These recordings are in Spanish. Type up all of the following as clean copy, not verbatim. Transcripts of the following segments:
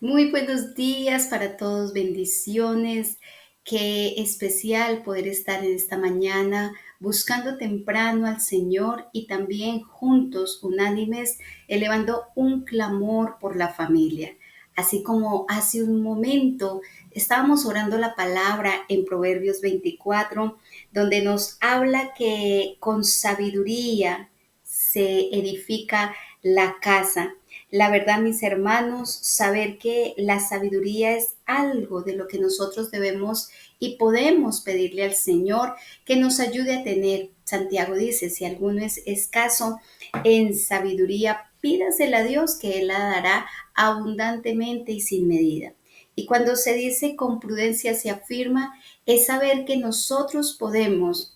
Muy buenos días para todos, bendiciones. Qué especial poder estar en esta mañana buscando temprano al Señor y también juntos, unánimes, elevando un clamor por la familia. Así como hace un momento estábamos orando la palabra en Proverbios 24, donde nos habla que con sabiduría se edifica la casa. La verdad, mis hermanos, saber que la sabiduría es algo de lo que nosotros debemos y podemos pedirle al Señor que nos ayude a tener. Santiago dice, si alguno es escaso en sabiduría, pídasela a Dios que Él la dará abundantemente y sin medida. Y cuando se dice con prudencia se afirma, es saber que nosotros podemos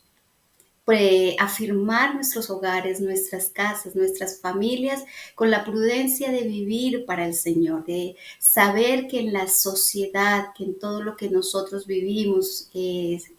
afirmar nuestros hogares, nuestras casas, nuestras familias con la prudencia de vivir para el Señor, de saber que en la sociedad, que en todo lo que nosotros vivimos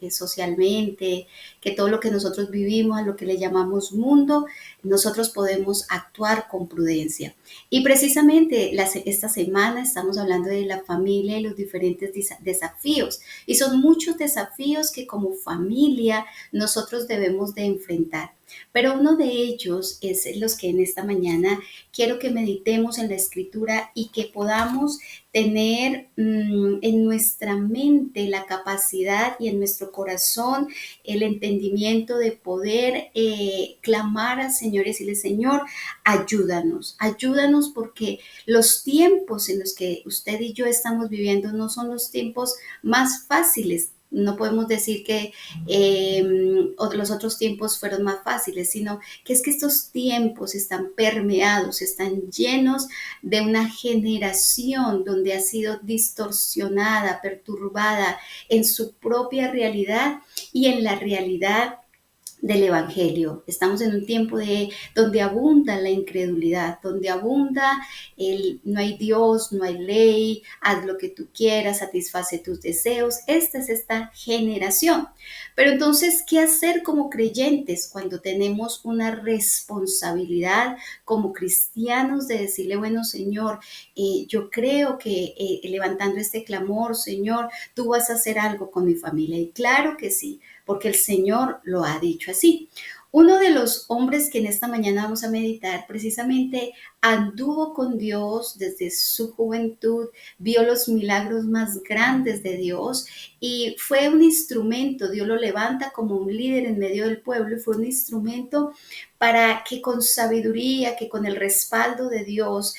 socialmente, que todo lo que nosotros vivimos, a lo que le llamamos mundo, nosotros podemos actuar con prudencia. Y precisamente esta semana estamos hablando de la familia y los diferentes desafíos. Y son muchos desafíos que como familia nosotros debemos de enfrentar. Pero uno de ellos es los que en esta mañana quiero que meditemos en la escritura y que podamos tener en nuestra mente la capacidad y en nuestro corazón el entendimiento de poder clamar al Señor y decirle, Señor, ayúdanos, ayúdanos porque los tiempos en los que usted y yo estamos viviendo no son los tiempos más fáciles. No podemos decir que los otros tiempos fueron más fáciles, sino que es que estos tiempos están permeados, están llenos de una generación donde ha sido distorsionada, perturbada en su propia realidad y en la realidad del Evangelio. Estamos en un tiempo donde abunda la incredulidad, donde abunda el no hay Dios, no hay ley, haz lo que tú quieras, satisface tus deseos. Esta es esta generación. Pero entonces, ¿qué hacer como creyentes cuando tenemos una responsabilidad como cristianos de decirle, bueno, Señor, yo creo que levantando este clamor, Señor, tú vas a hacer algo con mi familia? Y claro que sí, porque el Señor lo ha dicho así. Uno de los hombres que en esta mañana vamos a meditar precisamente anduvo con Dios desde su juventud, vio los milagros más grandes de Dios y fue un instrumento. Dios lo levanta como un líder en medio del pueblo y fue un instrumento para que con sabiduría, que con el respaldo de Dios,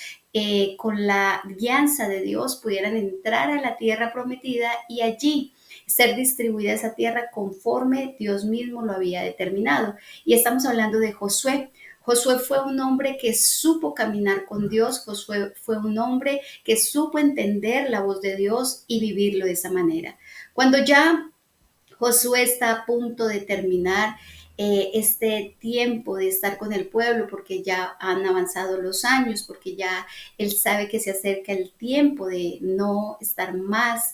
con la guianza de Dios pudieran entrar a la tierra prometida y allí ser distribuida esa tierra conforme Dios mismo lo había determinado. Y estamos hablando de Josué. Josué fue un hombre que supo caminar con Dios, Josué fue un hombre que supo entender la voz de Dios y vivirlo de esa manera. Cuando ya Josué está a punto de terminar este tiempo de estar con el pueblo porque ya han avanzado los años, porque ya él sabe que se acerca el tiempo de no estar más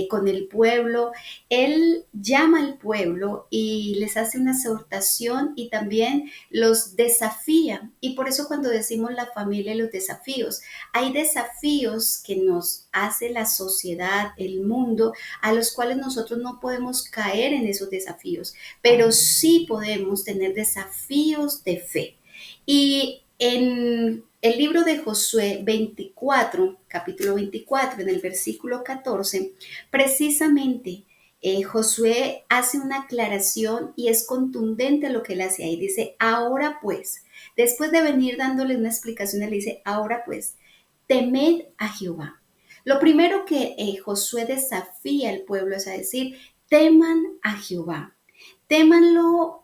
con el pueblo. Él llama al pueblo y les hace una exhortación y también los desafía. Y por eso cuando decimos la familia y los desafíos, hay desafíos que nos hace la sociedad, el mundo, a los cuales nosotros no podemos caer en esos desafíos, pero sí podemos tener desafíos de fe. Y en el libro de Josué 24, capítulo 24, en el versículo 14, precisamente Josué hace una aclaración y es contundente lo que él hace ahí. Dice, ahora pues, después de venir dándole una explicación, él dice, ahora pues, temed a Jehová. Lo primero que Josué desafía al pueblo es a decir, teman a Jehová, témanlo,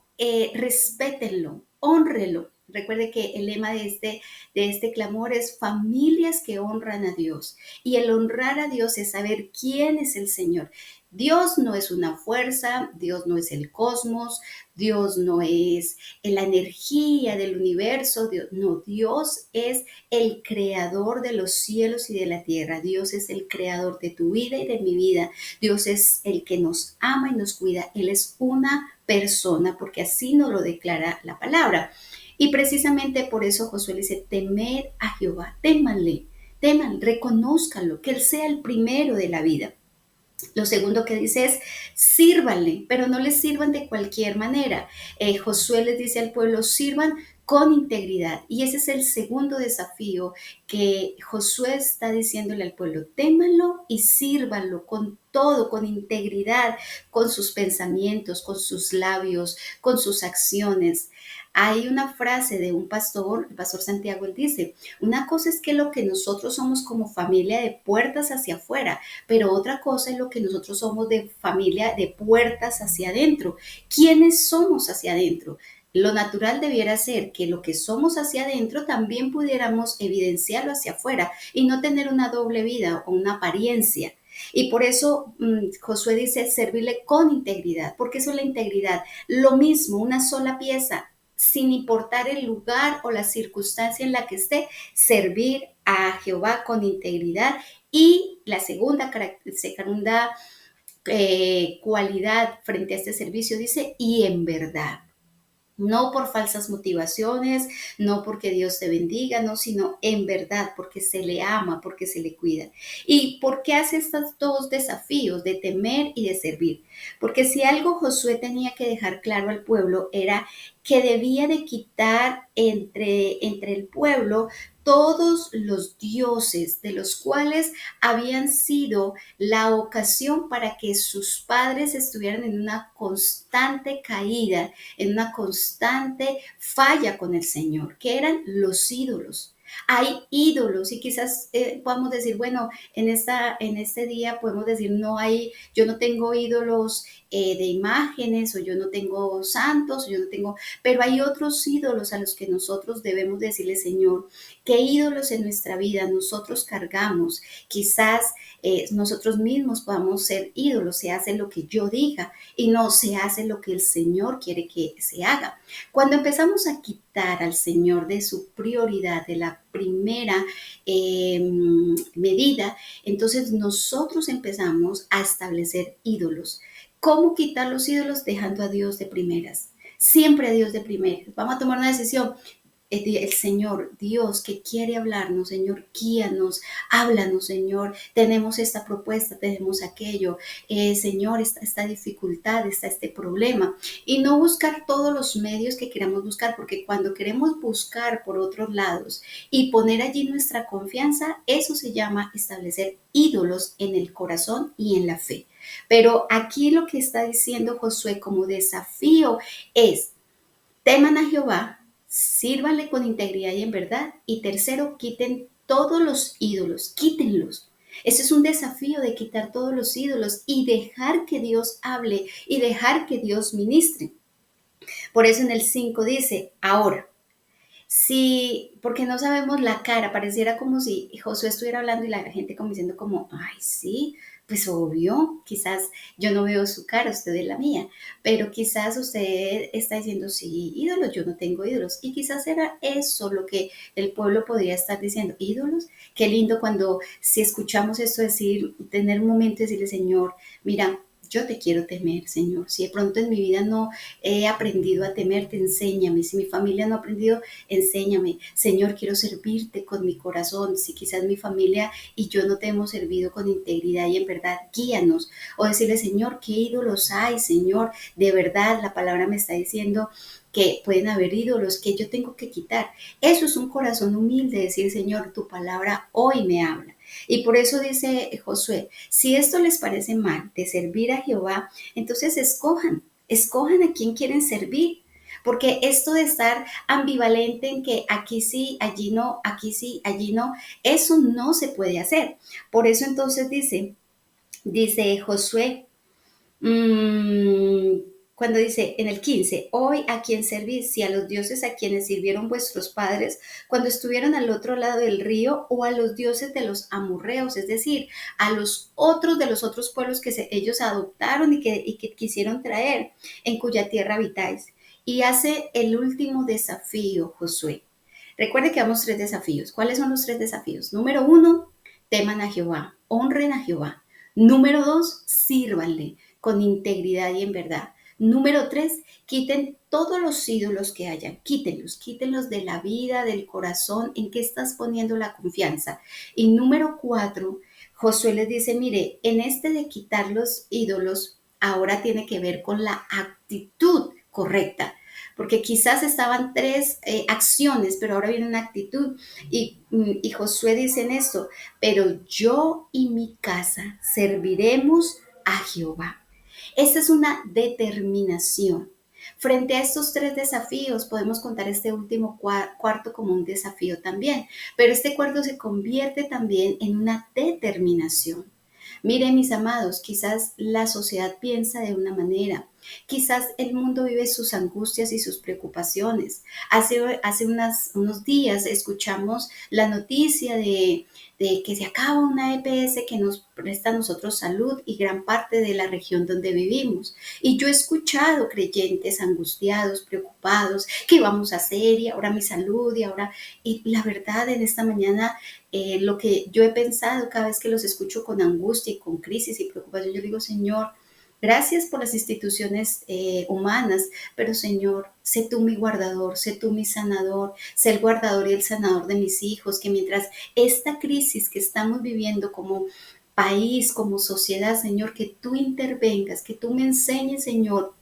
respétenlo, honrenlo. Recuerde que el lema de este clamor es familias que honran a Dios. Y el honrar a Dios es saber quién es el Señor. Dios no es una fuerza, Dios no es el cosmos, Dios no es la energía del universo, Dios, no, Dios es el creador de los cielos y de la tierra. Dios es el creador de tu vida y de mi vida. Dios es el que nos ama y nos cuida. Él es una persona, porque así nos lo declara la palabra. Y precisamente por eso Josué le dice, temed a Jehová, témanle. teman, reconózcanlo, que Él sea el primero de la vida. Lo segundo que dice es, sírvanle, pero no les sirvan de cualquier manera. Josué les dice al pueblo, sirvan con integridad. Y ese es el segundo desafío que Josué está diciéndole al pueblo, témanlo y sírvanlo con todo, con integridad, con sus pensamientos, con sus labios, con sus acciones. Hay una frase de un pastor, el pastor Santiago, él dice, una cosa es que lo que nosotros somos como familia de puertas hacia afuera, pero otra cosa es lo que nosotros somos de familia de puertas hacia adentro. ¿Quiénes somos hacia adentro? Lo natural debiera ser que lo que somos hacia adentro también pudiéramos evidenciarlo hacia afuera y no tener una doble vida o una apariencia. Y por eso Josué dice servirle con integridad, porque eso es la integridad. Lo mismo, una sola pieza, sin importar el lugar o la circunstancia en la que esté, servir a Jehová con integridad. Y la segunda cualidad frente a este servicio dice, y en verdad. No por falsas motivaciones, no porque Dios te bendiga, no, sino en verdad, porque se le ama, porque se le cuida. ¿Y por qué hace estos dos desafíos de temer y de servir? Porque si algo Josué tenía que dejar claro al pueblo era que debía de quitar entre el pueblo todos los dioses de los cuales habían sido la ocasión para que sus padres estuvieran en una constante caída, en una constante falla con el Señor, que eran los ídolos. Hay ídolos y quizás podamos decir, bueno, en este día podemos decir, no hay, yo no tengo ídolos de imágenes o yo no tengo santos, o yo no tengo, pero hay otros ídolos a los que nosotros debemos decirle, Señor, ¿qué ídolos en nuestra vida nosotros cargamos? Quizás nosotros mismos podamos ser ídolos, se hace lo que yo diga y no se hace lo que el Señor quiere que se haga. Cuando empezamos a quitar al Señor de su prioridad, de la primera medida, entonces nosotros empezamos a establecer ídolos. ¿Cómo quitar los ídolos? Dejando a Dios de primeras. Siempre a Dios de primeras. Vamos a tomar una decisión. El Señor, Dios que quiere hablarnos, Señor, guíanos, háblanos, Señor, tenemos esta propuesta, tenemos aquello, Señor, esta dificultad, está este problema, y no buscar todos los medios que queramos buscar, porque cuando queremos buscar por otros lados y poner allí nuestra confianza, eso se llama establecer ídolos en el corazón y en la fe. Pero aquí lo que está diciendo Josué como desafío es, teman a Jehová, sírvanle con integridad y en verdad. Y tercero, quiten todos los ídolos, quítenlos. Ese es un desafío de quitar todos los ídolos y dejar que Dios hable y dejar que Dios ministre. Por eso en el 5 dice, ahora, sí, porque no sabemos la cara, pareciera como si Josué estuviera hablando y la gente como diciendo como, ay, sí, pues obvio, quizás yo no veo su cara, usted es la mía, pero quizás usted está diciendo, sí, ídolos, yo no tengo ídolos, y quizás era eso lo que el pueblo podría estar diciendo, ídolos, qué lindo cuando si escuchamos esto decir, tener un momento y decirle, Señor, mira, yo te quiero temer, Señor. Si de pronto en mi vida no he aprendido a temerte, enséñame. Si mi familia no ha aprendido, enséñame. Señor, quiero servirte con mi corazón. Si quizás mi familia y yo no te hemos servido con integridad y en verdad, guíanos. O decirle, Señor, ¿qué ídolos hay, Señor? De verdad, la palabra me está diciendo que pueden haber ídolos que yo tengo que quitar. Eso es un corazón humilde, decir, Señor, tu palabra hoy me habla. Y por eso dice Josué, si esto les parece mal de servir a Jehová, entonces escojan a quién quieren servir. Porque esto de estar ambivalente en que aquí sí, allí no, aquí sí, allí no, eso no se puede hacer. Por eso entonces dice Josué, Mm, cuando dice en el 15, hoy a quién servís, si a los dioses a quienes sirvieron vuestros padres cuando estuvieron al otro lado del río o a los dioses de los amorreos, es decir, a los otros de los otros pueblos que ellos adoptaron y que quisieron traer, en cuya tierra habitáis. Y hace el último desafío, Josué. Recuerde que damos tres desafíos. ¿Cuáles son los tres desafíos? Número uno, teman a Jehová, honren a Jehová. Número dos, sírvanle con integridad y en verdad. Número 3, quiten todos los ídolos que hayan, quítenlos de la vida, del corazón, en qué estás poniendo la confianza. Y número 4, Josué les dice, mire, en este de quitar los ídolos, ahora tiene que ver con la actitud correcta, porque quizás estaban tres acciones, pero ahora viene una actitud. Y Josué dice en esto, pero yo y mi casa serviremos a Jehová. Esta es una determinación. Frente a estos tres desafíos, podemos contar este último cuarto como un desafío también, pero este cuarto se convierte también en una determinación. Miren, mis amados, quizás la sociedad piensa de una manera, quizás el mundo vive sus angustias y sus preocupaciones. Hace unos días escuchamos la noticia de que se acaba una EPS que nos presta a nosotros salud y gran parte de la región donde vivimos. Y yo he escuchado creyentes angustiados, preocupados, ¿qué vamos a hacer? Y ahora mi salud, y la verdad en esta mañana lo que yo he pensado cada vez que los escucho con angustia y con crisis y preocupación, yo digo, Señor, gracias por las instituciones humanas, pero Señor, sé tú mi guardador, sé tú mi sanador, sé el guardador y el sanador de mis hijos, que mientras esta crisis que estamos viviendo como país, como sociedad, Señor, que tú intervengas, que tú me enseñes, Señor,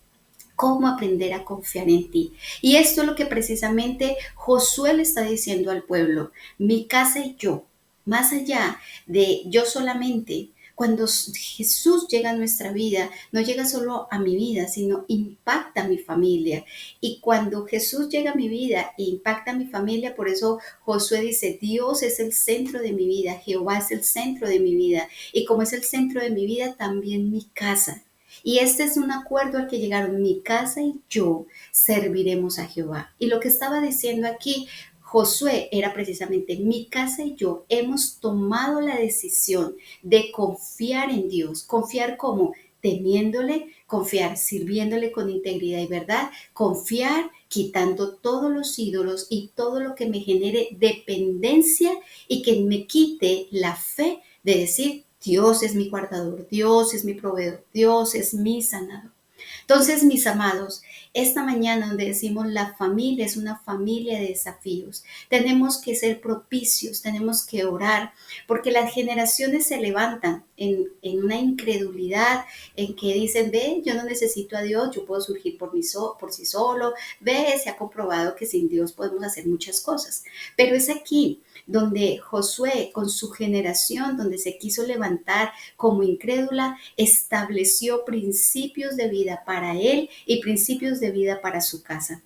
cómo aprender a confiar en ti. Y esto es lo que precisamente Josué le está diciendo al pueblo, mi casa y yo, más allá de yo solamente. Cuando Jesús llega a nuestra vida, no llega solo a mi vida, sino impacta a mi familia. Y cuando Jesús llega a mi vida e impacta a mi familia, por eso Josué dice, Dios es el centro de mi vida, Jehová es el centro de mi vida. Y como es el centro de mi vida, también mi casa. Y este es un acuerdo al que llegaron mi casa y yo serviremos a Jehová. Y lo que estaba diciendo aquí Josué era precisamente mi casa y yo hemos tomado la decisión de confiar en Dios. Confiar como temiéndole, confiar sirviéndole con integridad y verdad, confiar quitando todos los ídolos y todo lo que me genere dependencia y que me quite la fe de decir, Dios es mi guardador, Dios es mi proveedor, Dios es mi sanador. Entonces, mis amados, esta mañana donde decimos la familia es una familia de desafíos, tenemos que ser propicios, tenemos que orar, porque las generaciones se levantan en una incredulidad, en que dicen, ve, yo no necesito a Dios, yo puedo surgir por sí solo, ve, se ha comprobado que sin Dios podemos hacer muchas cosas. Pero es aquí donde Josué, con su generación, donde se quiso levantar como incrédula, estableció principios de vida para él y principios de vida para su casa.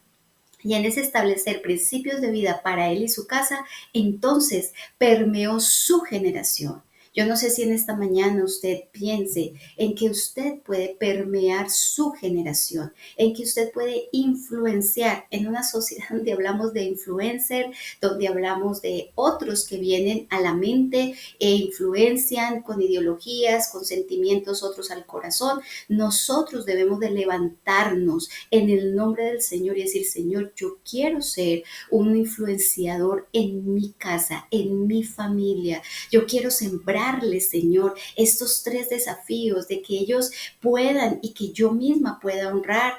Y en ese establecer principios de vida para él y su casa, entonces permeó su generación. Yo no sé si en esta mañana usted piense en que usted puede permear su generación, en que usted puede influenciar en una sociedad donde hablamos de influencer, donde hablamos de otros que vienen a la mente e influencian con ideologías, con sentimientos, otros al corazón. Nosotros debemos de levantarnos en el nombre del Señor y decir, Señor, yo quiero ser un influenciador en mi casa, en mi familia. Yo quiero sembrarle, Señor, estos tres desafíos de que ellos puedan y que yo misma pueda honrar,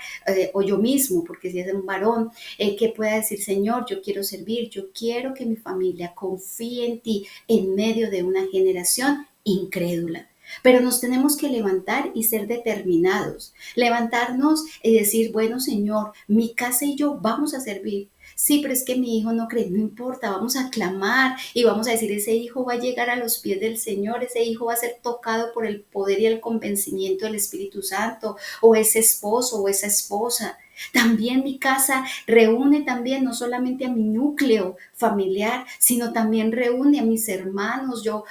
o yo mismo, porque si es un varón, que pueda decir, Señor, yo quiero servir, yo quiero que mi familia confíe en ti en medio de una generación incrédula. Pero nos tenemos que levantar y ser determinados. Levantarnos y decir, bueno, Señor, mi casa y yo vamos a servir. Sí, pero es que mi hijo no cree, no importa, vamos a clamar y vamos a decir, ese hijo va a llegar a los pies del Señor, ese hijo va a ser tocado por el poder y el convencimiento del Espíritu Santo, o ese esposo o esa esposa. También mi casa reúne también no solamente a mi núcleo familiar, sino también reúne a mis hermanos. Yo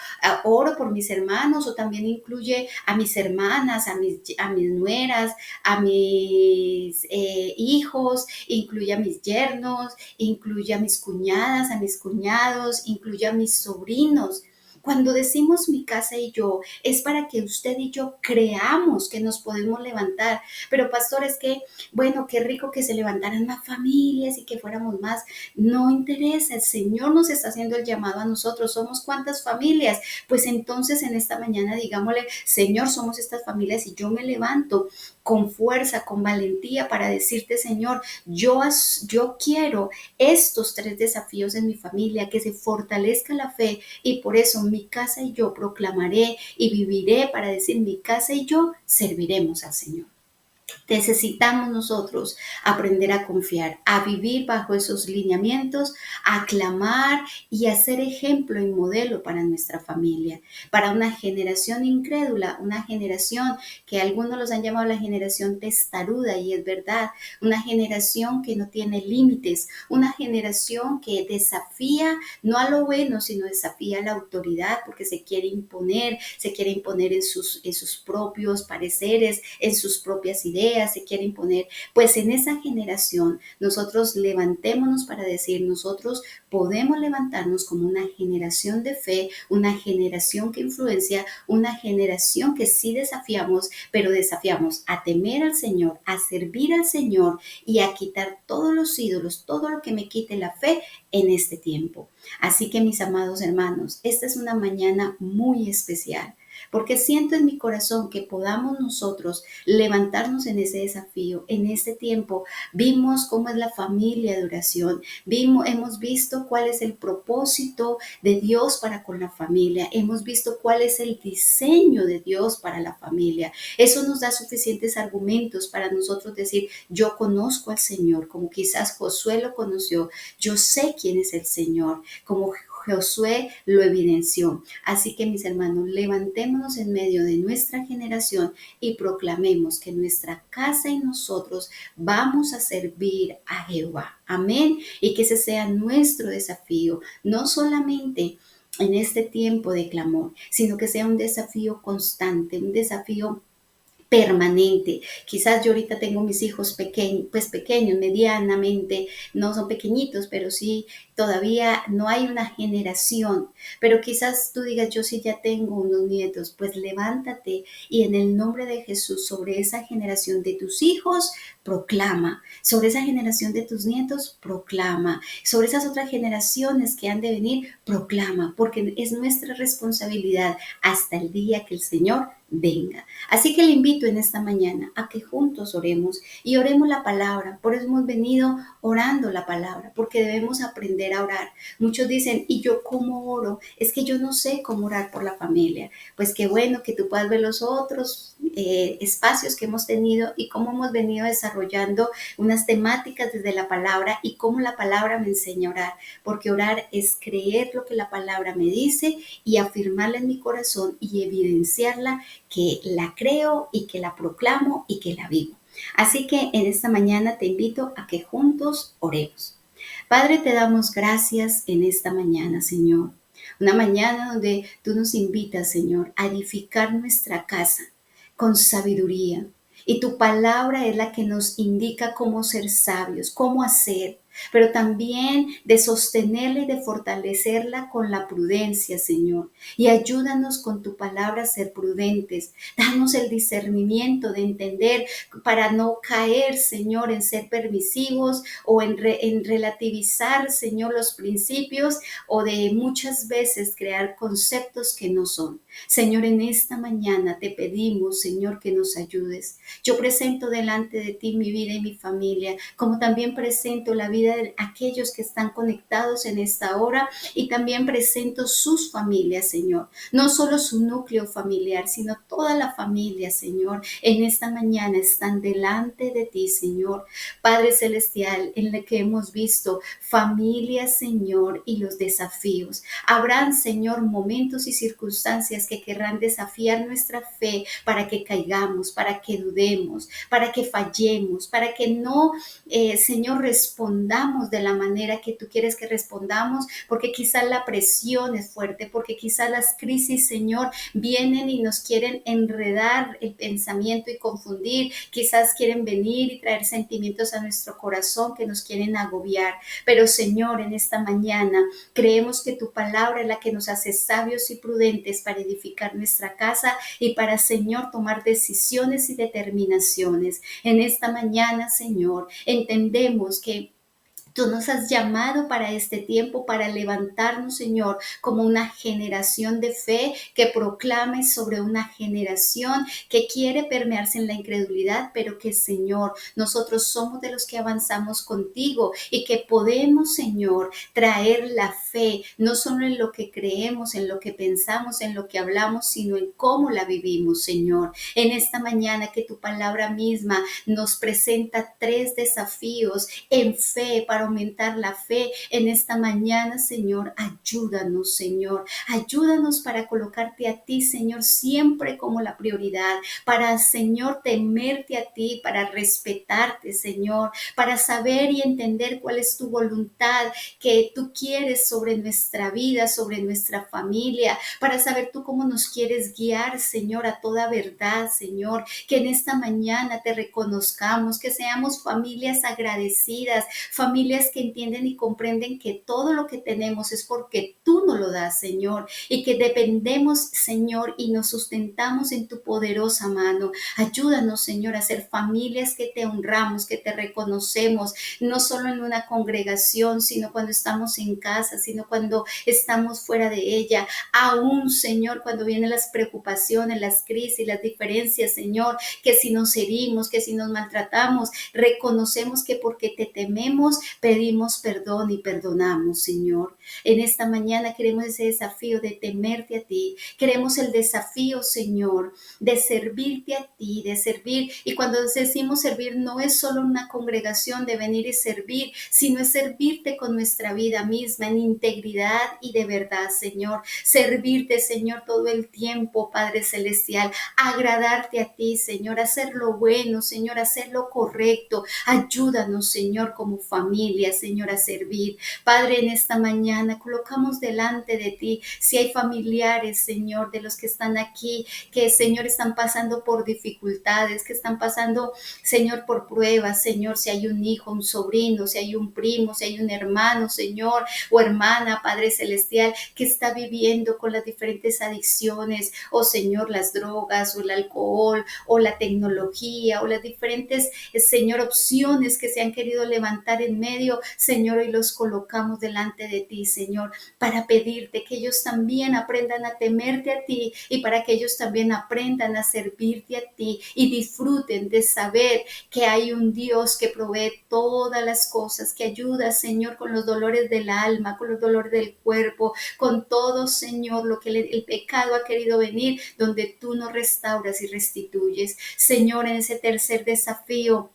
oro por mis hermanos o también incluye a mis hermanas, a mis nueras, a mis hijos, incluye a mis yernos, incluye a mis cuñadas, a mis cuñados, incluye a mis sobrinos. Cuando decimos mi casa y yo, es para que usted y yo creamos que nos podemos levantar. Pero pastor, es que, bueno, qué rico que se levantaran más familias y que fuéramos más. No interesa, el Señor nos está haciendo el llamado a nosotros. ¿Somos cuántas familias? Pues entonces en esta mañana digámosle, Señor, somos estas familias y yo me levanto con fuerza, con valentía para decirte, Señor, yo quiero estos 3 desafíos en mi familia, que se fortalezca la fe y por eso mi casa y yo proclamaré y viviré para decir mi casa y yo serviremos al Señor. Necesitamos nosotros aprender a confiar, a vivir bajo esos lineamientos, a clamar y a ser ejemplo y modelo para nuestra familia, para una generación incrédula, una generación que algunos los han llamado la generación testaruda y es verdad, una generación que no tiene límites, una generación que desafía no a lo bueno, sino desafía a la autoridad porque se quiere imponer en sus propios pareceres, en sus propias ideas, se quiere imponer. Pues en esa generación nosotros levantémonos para decir, nosotros podemos levantarnos como una generación de fe, una generación que influencia, una generación que sí desafiamos, pero desafiamos a temer al Señor, a servir al Señor y a quitar todos los ídolos, todo lo que me quite la fe en este tiempo. Así que mis amados hermanos, esta es una mañana muy especial porque siento en mi corazón que podamos nosotros levantarnos en ese desafío, en este tiempo. Vimos cómo es la familia de oración, hemos visto cuál es el propósito de Dios para con la familia, hemos visto cuál es el diseño de Dios para la familia. Eso nos da suficientes argumentos para nosotros decir, yo conozco al Señor, como quizás Josué lo conoció, yo sé quién es el Señor, como Josué lo evidenció. Así que mis hermanos, levantémonos en medio de nuestra generación y proclamemos que nuestra casa y nosotros vamos a servir a Jehová. Amén. Y que ese sea nuestro desafío, no solamente en este tiempo de clamor, sino que sea un desafío constante, un desafío permanente. Quizás yo ahorita tengo mis hijos pequeños, pues pequeños, medianamente, no son pequeñitos, pero sí todavía no hay una generación. Pero quizás tú digas, yo sí ya tengo unos nietos, pues levántate y en el nombre de Jesús sobre esa generación de tus hijos, proclama. Sobre esa generación de tus nietos, proclama. Sobre esas otras generaciones que han de venir, proclama, porque es nuestra responsabilidad hasta el día que el Señor venga. Así que le invito en esta mañana a que juntos oremos y oremos la palabra. Por eso hemos venido orando la palabra, porque debemos aprender a orar. Muchos dicen, ¿y yo cómo oro? Es que yo no sé cómo orar por la familia. Pues qué bueno que tú puedas ver los otros espacios que hemos tenido y cómo hemos venido desarrollando unas temáticas desde la palabra y cómo la palabra me enseña a orar. Porque orar es creer lo que la palabra me dice y afirmarla en mi corazón y evidenciarla que la creo y que la proclamo y que la vivo. Así que en esta mañana te invito a que juntos oremos. Padre, te damos gracias en esta mañana, Señor. Una mañana donde tú nos invitas, Señor, a edificar nuestra casa con sabiduría. Y tu palabra es la que nos indica cómo ser sabios, cómo hacer, pero también de sostenerla y de fortalecerla con la prudencia, Señor. Y ayúdanos con tu palabra a ser prudentes. Danos el discernimiento de entender para no caer, Señor, en ser permisivos o en relativizar, Señor, los principios o de muchas veces crear conceptos que no son. Señor, en esta mañana te pedimos, Señor, que nos ayudes. Yo presento delante de ti mi vida y mi familia, como también presento la vida de aquellos que están conectados en esta hora y también presento sus familias, Señor. No solo su núcleo familiar, sino toda la familia, Señor. En esta mañana están delante de ti, Señor. Padre Celestial, en la que hemos visto familias, Señor, y los desafíos. Habrán, Señor, momentos y circunstancias que querrán desafiar nuestra fe para que caigamos, para que dudemos, para que fallemos, para que no, Señor, respondamos de la manera que tú quieres que respondamos, porque quizás la presión es fuerte, porque quizás las crisis, Señor, vienen y nos quieren enredar el pensamiento y confundir, quizás quieren venir y traer sentimientos a nuestro corazón que nos quieren agobiar, pero Señor, en esta mañana creemos que tu palabra es la que nos hace sabios y prudentes para edificar nuestra casa y para, Señor, tomar decisiones y determinaciones. En esta mañana, Señor, entendemos que Tú nos has llamado para este tiempo, para levantarnos, Señor, como una generación de fe que proclame sobre una generación que quiere permearse en la incredulidad, pero que, Señor, nosotros somos de los que avanzamos contigo y que podemos, Señor, traer la fe, no solo en lo que creemos, en lo que pensamos, en lo que hablamos, sino en cómo la vivimos, Señor. En esta mañana que tu palabra misma nos presenta 3 desafíos en fe para aumentar la fe en esta mañana, Señor, ayúdanos, Señor, ayúdanos para colocarte a ti, Señor, siempre como la prioridad, para, Señor, temerte a ti, para respetarte, Señor, para saber y entender cuál es tu voluntad que tú quieres sobre nuestra vida, sobre nuestra familia, para saber tú cómo nos quieres guiar, Señor, a toda verdad, Señor, que en esta mañana te reconozcamos, que seamos familias agradecidas, familias que entienden y comprenden que todo lo que tenemos es porque tú nos lo das, Señor, y que dependemos, Señor, y nos sustentamos en tu poderosa mano. Ayúdanos, Señor, a ser familias que te honramos, que te reconocemos, no solo en una congregación, sino cuando estamos en casa, sino cuando estamos fuera de ella. Aún, Señor, cuando vienen las preocupaciones, las crisis, las diferencias, Señor, que si nos herimos, que si nos maltratamos, reconocemos que porque te tememos, pedimos perdón y perdonamos, Señor. En esta mañana queremos ese desafío de temerte a ti. Queremos el desafío, Señor, de servirte a ti, de servir. Y cuando decimos servir, no es solo una congregación de venir y servir, sino es servirte con nuestra vida misma en integridad y de verdad, Señor. Servirte, Señor, todo el tiempo, Padre Celestial. Agradarte a ti, Señor. Hacer lo bueno, Señor. Hacer lo correcto. Ayúdanos, Señor, como familia, Señor, a servir. Padre, en esta mañana colocamos delante de ti, si hay familiares, Señor, de los que están aquí, que, Señor, están pasando por dificultades, que están pasando, Señor, por pruebas, Señor, si hay un hijo, un sobrino, si hay un primo, si hay un hermano, Señor, o hermana, Padre Celestial, que está viviendo con las diferentes adicciones, o, Señor, las drogas, o el alcohol, o la tecnología, o las diferentes, Señor, opciones que se han querido levantar en medio, Señor, hoy los colocamos delante de ti, Señor, para pedirte que ellos también aprendan a temerte a ti y para que ellos también aprendan a servirte a ti y disfruten de saber que hay un Dios que provee todas las cosas, que ayuda, Señor, con los dolores del alma, con los dolores del cuerpo, con todo, Señor, lo que el pecado ha querido venir, donde tú nos restauras y restituyes. Señor, en ese tercer desafío,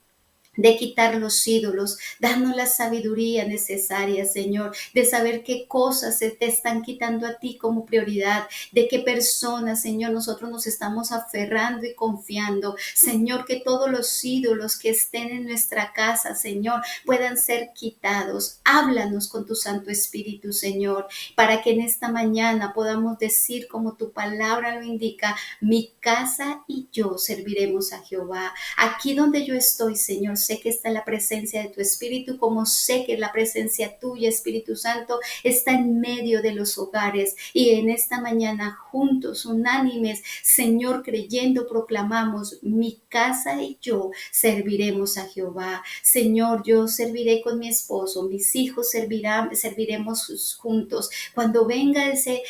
de quitar los ídolos, danos la sabiduría necesaria, Señor, de saber qué cosas se te están quitando a ti como prioridad, de qué personas, Señor, nosotros nos estamos aferrando y confiando. Señor, que todos los ídolos que estén en nuestra casa, Señor, puedan ser quitados. Háblanos con tu Santo Espíritu, Señor, para que en esta mañana podamos decir como tu palabra lo indica, mi casa y yo serviremos a Jehová. Aquí donde yo estoy, Señor, sé que está la presencia de tu Espíritu, como sé que la presencia tuya, Espíritu Santo, está en medio de los hogares. Y en esta mañana, juntos, unánimes, Señor, creyendo, proclamamos, mi casa y yo serviremos a Jehová. Señor, yo serviré con mi esposo, mis hijos serviremos juntos. Cuando venga ese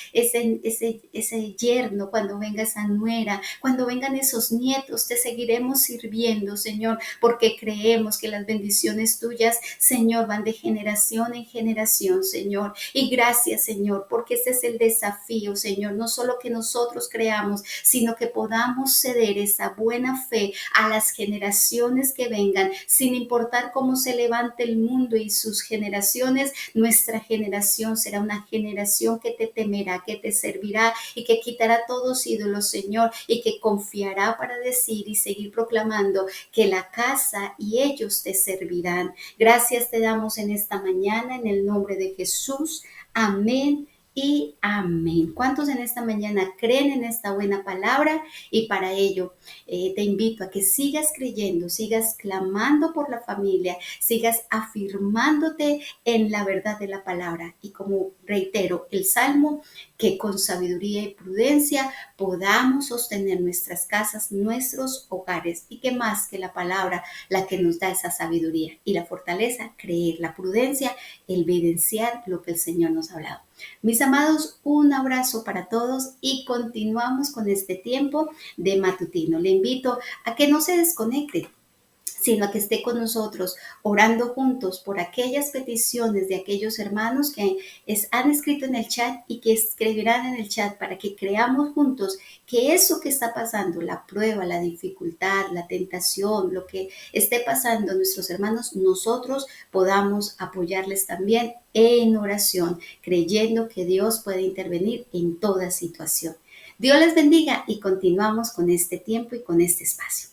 yerno, cuando venga esa nuera, cuando vengan esos nietos, te seguiremos sirviendo, Señor, porque creemos que las bendiciones tuyas, Señor, van de generación en generación, Señor. Y gracias, Señor, porque ese es el desafío, Señor, no solo que nosotros creamos, sino que podamos ceder esa buena fe a las generaciones que vengan, sin importar cómo se levante el mundo y sus generaciones, nuestra generación será una generación que te temerá, que te servirá y que quitará todos ídolos, Señor, y que confiará para decir y seguir proclamando que la casa y ellos te servirán. Gracias te damos en esta mañana en el nombre de Jesús. Amén y amén. ¿Cuántos en esta mañana creen en esta buena palabra? Y para ello te invito a que sigas creyendo, sigas clamando por la familia, sigas afirmándote en la verdad de la palabra. Y como reitero, el Salmo, que con sabiduría y prudencia podamos sostener nuestras casas, nuestros hogares, y que más que la palabra, la que nos da esa sabiduría y la fortaleza, creer, la prudencia, el evidenciar lo que el Señor nos ha hablado. Mis amados, un abrazo para todos y continuamos con este tiempo de matutino. Le invito a que no se desconecte, sino a que esté con nosotros orando juntos por aquellas peticiones de aquellos hermanos que han escrito en el chat y que escribirán en el chat, para que creamos juntos que eso que está pasando, la prueba, la dificultad, la tentación, lo que esté pasando nuestros hermanos, nosotros podamos apoyarles también en oración, creyendo que Dios puede intervenir en toda situación. Dios les bendiga y continuamos con este tiempo y con este espacio.